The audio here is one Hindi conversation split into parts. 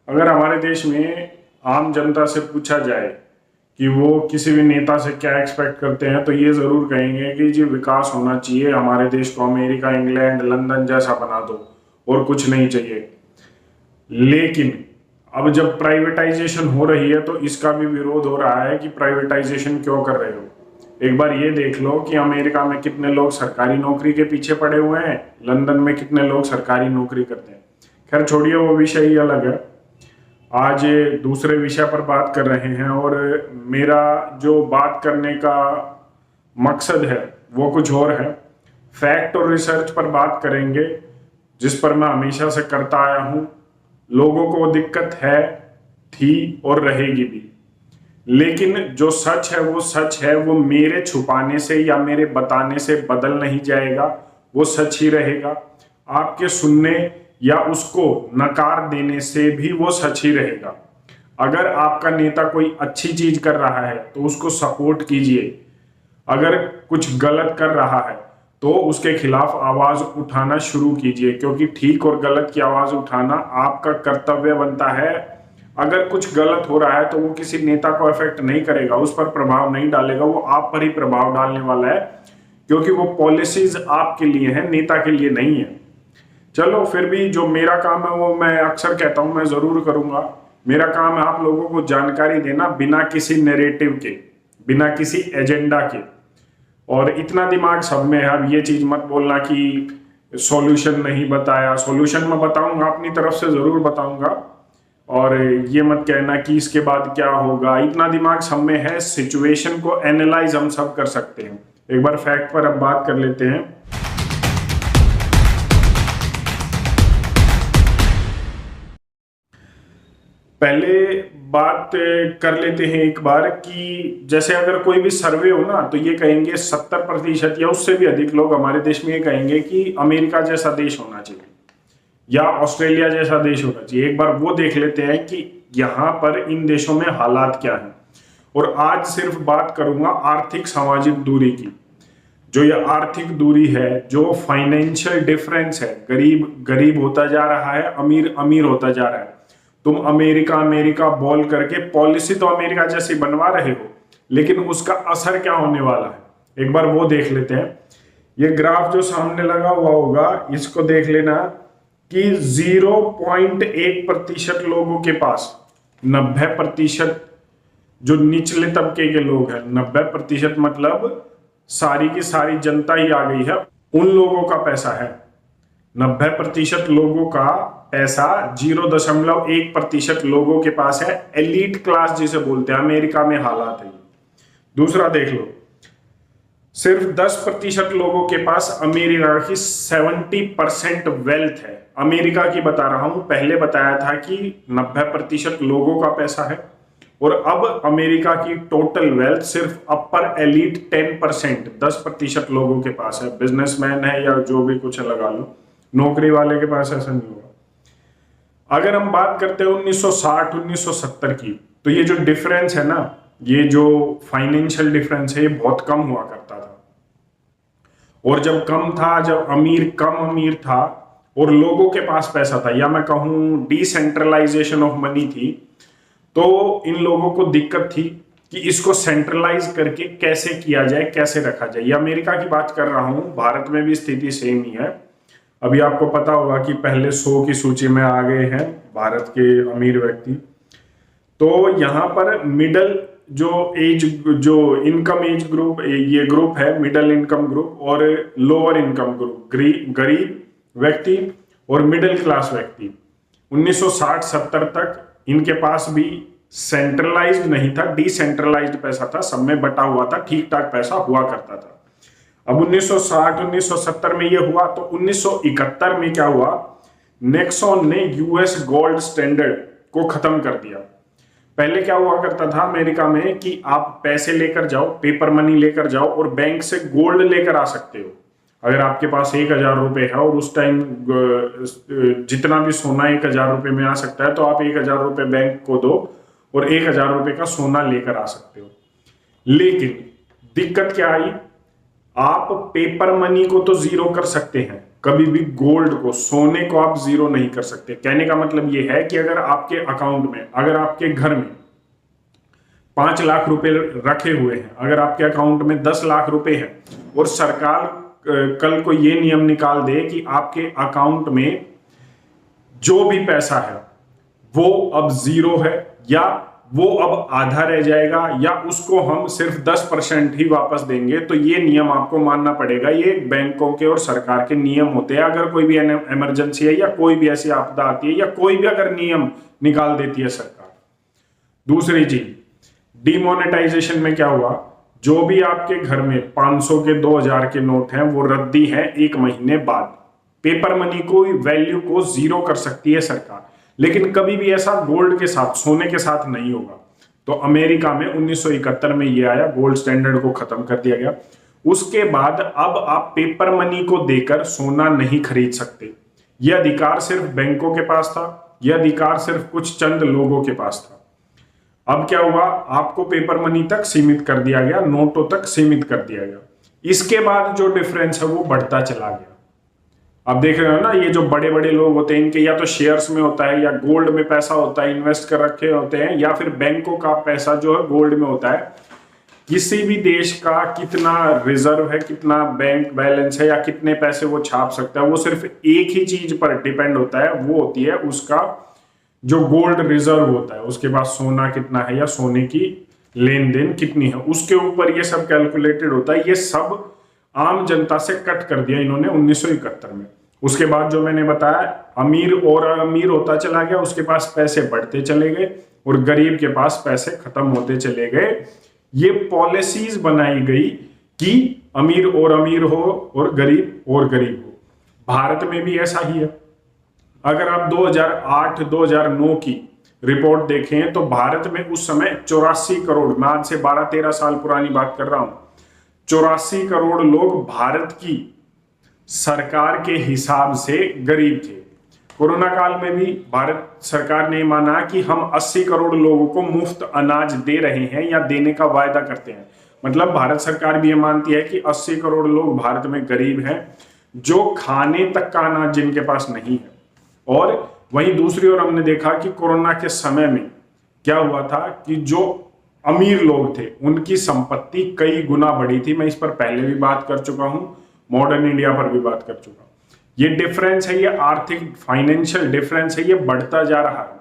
अगर हमारे देश में आम जनता से पूछा जाए कि वो किसी भी नेता से क्या एक्सपेक्ट करते हैं, तो ये जरूर कहेंगे कि जी विकास होना चाहिए, हमारे देश को अमेरिका, इंग्लैंड, लंदन जैसा बना दो और कुछ नहीं चाहिए। लेकिन अब जब प्राइवेटाइजेशन हो रही है तो इसका भी विरोध हो रहा है कि प्राइवेटाइजेशन क्यों कर रहे हो। एक बार ये देख लो कि अमेरिका में कितने लोग सरकारी नौकरी के पीछे पड़े हुए हैं, लंदन में कितने लोग सरकारी नौकरी करते हैं। खैर छोड़िए, वो विषय ही अलग है। आज दूसरे विषय पर बात कर रहे हैं और मेरा जो बात करने का मकसद है वो कुछ और है। फैक्ट और रिसर्च पर बात करेंगे, जिस पर मैं हमेशा से करता आया हूं। लोगों को दिक्कत है, थी और रहेगी भी, लेकिन जो सच है वो सच है। वो मेरे छुपाने से या मेरे बताने से बदल नहीं जाएगा, वो सच ही रहेगा। आपके सुनने या उसको नकार देने से भी वो सच ही रहेगा। अगर आपका नेता कोई अच्छी चीज कर रहा है तो उसको सपोर्ट कीजिए, अगर कुछ गलत कर रहा है तो उसके खिलाफ आवाज उठाना शुरू कीजिए, क्योंकि ठीक और गलत की आवाज उठाना आपका कर्तव्य बनता है। अगर कुछ गलत हो रहा है तो वो किसी नेता को अफेक्ट नहीं करेगा, उस पर प्रभाव नहीं डालेगा, वो आप पर ही प्रभाव डालने वाला है, क्योंकि वो पॉलिसीज आपके लिए है, नेता के लिए नहीं है। चलो फिर भी जो मेरा काम है वो मैं अक्सर कहता हूं मैं जरूर करूंगा। मेरा काम है आप लोगों को जानकारी देना, बिना किसी नैरेटिव के, बिना किसी एजेंडा के। और इतना दिमाग सब में है, अब ये चीज मत बोलना कि सॉल्यूशन नहीं बताया। सॉल्यूशन मैं बताऊंगा, अपनी तरफ से जरूर बताऊंगा। और ये मत कहना कि इसके बाद क्या होगा, इतना दिमाग सब में है। सिचुएशन को एनालाइज हम सब कर सकते हैं। एक बार फैक्ट पर अब बात कर लेते हैं। पहले बात कर लेते हैं एक बार कि जैसे अगर कोई भी सर्वे हो ना, तो ये कहेंगे 70% या उससे भी अधिक लोग हमारे देश में ये कहेंगे कि अमेरिका जैसा देश होना चाहिए या ऑस्ट्रेलिया जैसा देश होना चाहिए। एक बार वो देख लेते हैं कि यहाँ पर इन देशों में हालात क्या हैं। और आज सिर्फ बात करूंगा आर्थिक सामाजिक दूरी की। जो ये आर्थिक दूरी है, जो फाइनेंशियल डिफरेंस है, गरीब गरीब होता जा रहा है, अमीर अमीर होता जा रहा है। तुम अमेरिका अमेरिका बोल करके पॉलिसी तो अमेरिका जैसी बनवा रहे हो, लेकिन उसका असर क्या होने वाला है एक बार वो देख लेते हैं। ये ग्राफ जो सामने लगा हुआ होगा, इसको देख लेना कि 0.1% लोगों के पास 90%, जो निचले तबके के लोग हैं, 90% मतलब सारी की सारी जनता ही आ गई है, उन लोगों का पैसा है। 90% लोगों का पैसा 0.1% लोगों के पास है। एलीट क्लास जिसे बोलते हैं, अमेरिका में हालात है। दूसरा देख लो, सिर्फ 10% लोगों के पास अमेरिका की 70% वेल्थ है। अमेरिका की बता रहा हूं, पहले बताया था कि 90% लोगों का पैसा है, और अब अमेरिका की टोटल वेल्थ सिर्फ अपर एलीट 10% लोगों के पास है। बिजनेसमैन है या जो भी कुछ लगा लो, नौकरी वाले के पास ऐसा नहीं होगा। अगर हम बात करते हैं 1960 1970 की, तो ये जो डिफरेंस है ना, ये जो फाइनेंशियल डिफरेंस है, ये बहुत कम हुआ करता था। और जब कम था, जब अमीर कम अमीर था और लोगों के पास पैसा था, या मैं कहूं डिसेंट्रलाइजेशन ऑफ मनी थी, तो इन लोगों को दिक्कत थी कि इसको सेंट्रलाइज करके कैसे किया जाए, कैसे रखा जाए। ये अमेरिका की बात कर रहा हूं, भारत में भी स्थिति सेम ही है। अभी आपको पता होगा कि पहले 100 की सूची में आ गए हैं भारत के अमीर व्यक्ति। तो यहाँ पर मिडल जो इनकम एज ग्रुप, ये ग्रुप है मिडिल इनकम ग्रुप और लोअर इनकम ग्रुप, गरीब व्यक्ति और मिडिल क्लास व्यक्ति। 1960-70 तक इनके पास भी सेंट्रलाइज्ड नहीं था, डिसेंट्रलाइज्ड पैसा था, सब में बटा हुआ था, ठीक ठाक पैसा हुआ करता था। अब 1960-1970 में ये हुआ, तो 1971 में क्या हुआ, नेक्सॉन ने यूएस गोल्ड स्टैंडर्ड को खत्म कर दिया। पहले क्या हुआ करता था अमेरिका में कि आप पैसे लेकर जाओ, पेपर मनी लेकर जाओ और बैंक से गोल्ड लेकर आ सकते हो। अगर आपके पास 1000 रुपए है और उस टाइम जितना भी सोना 1000 रुपए में आ सकता है, तो आप 1000 रुपए बैंक को दो और 1000 रुपए का सोना लेकर आ सकते हो। लेकिन दिक्कत क्या आई, आप पेपर मनी को तो जीरो कर सकते हैं, कभी भी गोल्ड को, सोने को आप जीरो नहीं कर सकते। कहने का मतलब ये है कि अगर आपके अकाउंट में, अगर आपके घर में 5 लाख रुपए रखे हुए हैं, अगर आपके अकाउंट में 10 लाख रुपए हैं और सरकार कल को ये नियम निकाल दे कि आपके अकाउंट में जो भी पैसा है वो अब जीरो है, या वो अब आधा रह जाएगा, या उसको हम सिर्फ 10% ही वापस देंगे, तो ये नियम आपको मानना पड़ेगा। ये बैंकों के और सरकार के नियम होते हैं। अगर कोई भी इमरजेंसी है या कोई भी ऐसी आपदा आती है या कोई भी अगर नियम निकाल देती है सरकार। दूसरी चीज, डिमोनेटाइजेशन में क्या हुआ, जो भी आपके घर में 500 के 2000 के नोट हैं वो रद्दी हैं 1 महीने बाद। पेपर मनी को, वैल्यू को जीरो कर सकती है सरकार, लेकिन कभी भी ऐसा गोल्ड के साथ, सोने के साथ नहीं होगा। तो अमेरिका में 1971 में ये आया, गोल्ड स्टैंडर्ड को खत्म कर दिया गया। उसके बाद अब आप पेपर मनी को देकर सोना नहीं खरीद सकते। यह अधिकार सिर्फ बैंकों के पास था, यह अधिकार सिर्फ कुछ चंद लोगों के पास था। अब क्या हुआ, आपको पेपर मनी तक सीमित कर दिया गया, नोटों तक सीमित कर दिया गया। इसके बाद जो डिफरेंस है वो बढ़ता चला गया। अब देख रहे हो ना, ये जो बड़े बड़े लोग होते हैं इनके या तो शेयर्स में होता है, या गोल्ड में पैसा होता है, इन्वेस्ट कर रखे होते हैं, या फिर बैंकों का पैसा जो है गोल्ड में होता है। किसी भी देश का कितना रिजर्व है, कितना बैंक बैलेंस है, या कितने पैसे वो छाप सकता है, वो सिर्फ एक ही चीज पर डिपेंड होता है, वो होती है उसका जो गोल्ड रिजर्व होता है, उसके पास सोना कितना है या सोने की लेन देन कितनी है, उसके ऊपर ये सब कैलकुलेटेड होता है। ये सब आम जनता से कट कर दिया इन्होंने 1971 में। उसके बाद जो मैंने बताया, अमीर और अमीर होता चला गया, उसके पास पैसे बढ़ते चले गए और गरीब के पास पैसे खत्म होते चले गए। ये पॉलिसीज बनाई गई कि अमीर और अमीर हो और गरीब हो। भारत में भी ऐसा ही है। अगर आप 2008-2009 की रिपोर्ट देखें तो भारत में उस समय 84 करोड़, मैं आज से 12-13 साल पुरानी बात कर रहा हूं, 84 करोड़ लोग भारत की सरकार के हिसाब से गरीब थे। कोरोना काल में भी भारत सरकार ने माना कि हम 80 करोड़ लोगों को मुफ्त अनाज दे रहे हैं या देने का वायदा करते हैं। मतलब भारत सरकार भी ये मानती है कि 80 करोड़ लोग भारत में गरीब हैं, जो खाने तक का अनाज जिनके पास नहीं है। और वहीं दूसरी ओर हमने देखा कि कोरोना के समय में क्या हुआ था कि जो अमीर लोग थे उनकी संपत्ति कई गुना बढ़ी थी। मैं इस पर पहले भी बात कर चुका हूं, मॉडर्न इंडिया पर भी बात कर चुका हूं। ये डिफरेंस है, ये आर्थिक फाइनेंशियल डिफरेंस है, ये बढ़ता जा रहा है।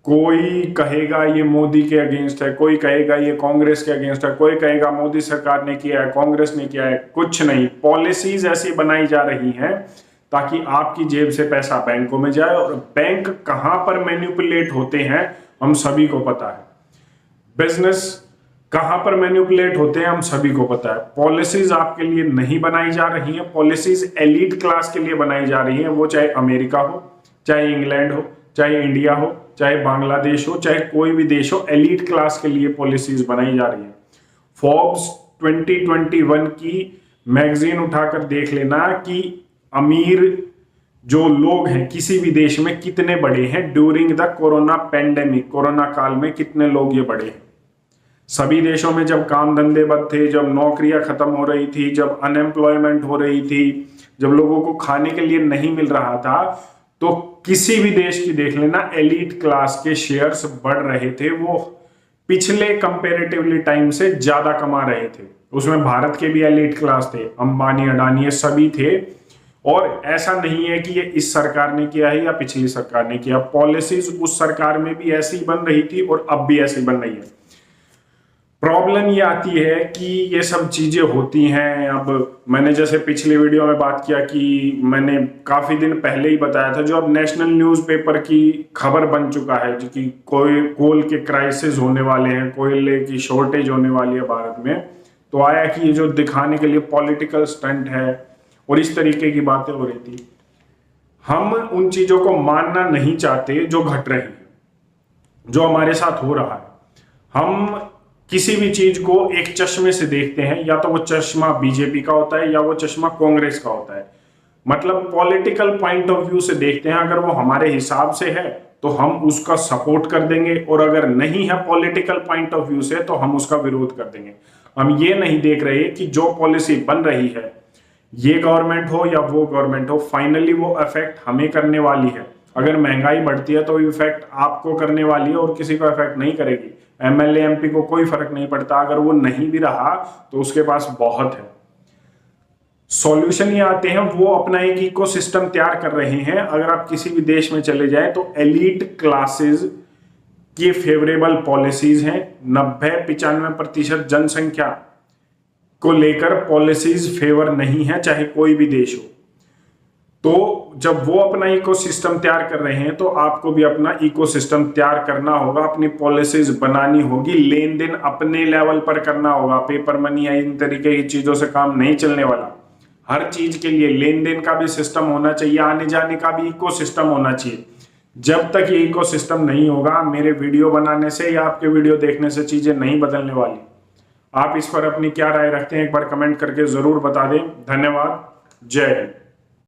कोई कहेगा ये मोदी के अगेंस्ट है, कोई कहेगा ये कांग्रेस के अगेंस्ट है, कोई कहेगा मोदी सरकार ने किया है, कांग्रेस ने किया है। कुछ नहीं, पॉलिसीज ऐसी बनाई जा रही हैं ताकि आपकी जेब से पैसा बैंकों में जाए। और बैंक कहां पर मैनिपुलेट होते हैं हम सभी को पता है। बिजनेस कहां पर मैनिपुलेट होते हैं हम सभी को पता है। पॉलिसीज आपके लिए नहीं बनाई जा रही हैं, पॉलिसीज एलीट क्लास के लिए बनाई जा रही हैं। वो चाहे अमेरिका हो, चाहे इंग्लैंड हो, चाहे इंडिया हो, चाहे बांग्लादेश हो, चाहे कोई भी देश हो, एलीट क्लास के लिए पॉलिसीज बनाई जा रही है। फोर्ब्स 2021 की मैगजीन उठाकर देख लेना कि अमीर जो लोग हैं किसी भी देश में कितने बड़े हैं during the corona pandemic. Corona काल में कितने लोग ये बड़े हैं। सभी देशों में जब काम धंधे बंद थे, जब नौकरियां खत्म हो रही थी, जब अनएम्प्लॉयमेंट हो रही थी, जब लोगों को खाने के लिए नहीं मिल रहा था, तो किसी भी देश की देख लेना एलीट क्लास के शेयर्स बढ़ रहे थे। वो पिछले कंपेरेटिवली टाइम से ज्यादा कमा रहे थे। उसमें भारत के भी एलीट क्लास थे, अंबानी अडानी सभी थे। और ऐसा नहीं है कि ये इस सरकार ने किया है या पिछली सरकार ने किया, पॉलिसीज उस सरकार में भी ऐसी बन रही थी और अब भी ऐसी बन रही है। प्रॉब्लम ये आती है कि ये सब चीजें होती हैं। अब मैंने जैसे पिछले वीडियो में बात किया कि मैंने काफी दिन पहले ही बताया था, जो अब नेशनल न्यूज़पेपर की खबर बन चुका है कि कोल के क्राइसिस होने वाले हैं, कोयले की शॉर्टेज होने वाली है भारत में। तो आया कि ये जो दिखाने के लिए पॉलिटिकल स्टंट है और इस तरीके की बातें हो रही थी। हम उन चीजों को मानना नहीं चाहते जो घट रही है, जो हमारे साथ हो रहा है। हम किसी भी चीज को एक चश्मे से देखते हैं, या तो वो चश्मा बीजेपी का होता है या वो चश्मा कांग्रेस का होता है। मतलब पॉलिटिकल पॉइंट ऑफ व्यू से देखते हैं। अगर वो हमारे हिसाब से है तो हम उसका सपोर्ट कर देंगे, और अगर नहीं है पॉलिटिकल पॉइंट ऑफ व्यू से तो हम उसका विरोध कर देंगे। हम ये नहीं देख रहे कि जो पॉलिसी बन रही है ये गवर्नमेंट हो या वो गवर्नमेंट हो, फाइनली वो इफेक्ट हमें करने वाली है। अगर महंगाई बढ़ती है तो इफेक्ट आपको करने वाली है और किसी को इफेक्ट नहीं करेगी। एमएलए एमपी को कोई फर्क नहीं पड़ता, अगर वो नहीं भी रहा तो उसके पास बहुत है। सॉल्यूशन ये आते हैं, वो अपना एक इकोसिस्टम तैयार कर रहे हैं। अगर आप किसी भी देश में चले जाएं तो एलीट क्लासेस की फेवरेबल पॉलिसीज हैं। 90-95% जनसंख्या को लेकर पॉलिसीज फेवर नहीं है, चाहे कोई भी देश हो। तो जब वो अपना इकोसिस्टम तैयार कर रहे हैं तो आपको भी अपना इकोसिस्टम तैयार करना होगा, अपनी पॉलिसीज बनानी होगी, लेन देन अपने लेवल पर करना होगा। पेपर मनी या इन तरीके की चीजों से काम नहीं चलने वाला। हर चीज के लिए लेन देन का भी सिस्टम होना चाहिए, आने जाने का भी इकोसिस्टम होना चाहिए। जब तक ये इकोसिस्टम नहीं होगा, मेरे वीडियो बनाने से या आपके वीडियो देखने से चीजें नहीं बदलने वाली। आप इस पर अपनी क्या राय रखते हैं, एक बार कमेंट करके जरूर बता दें। धन्यवाद। जय हिंद।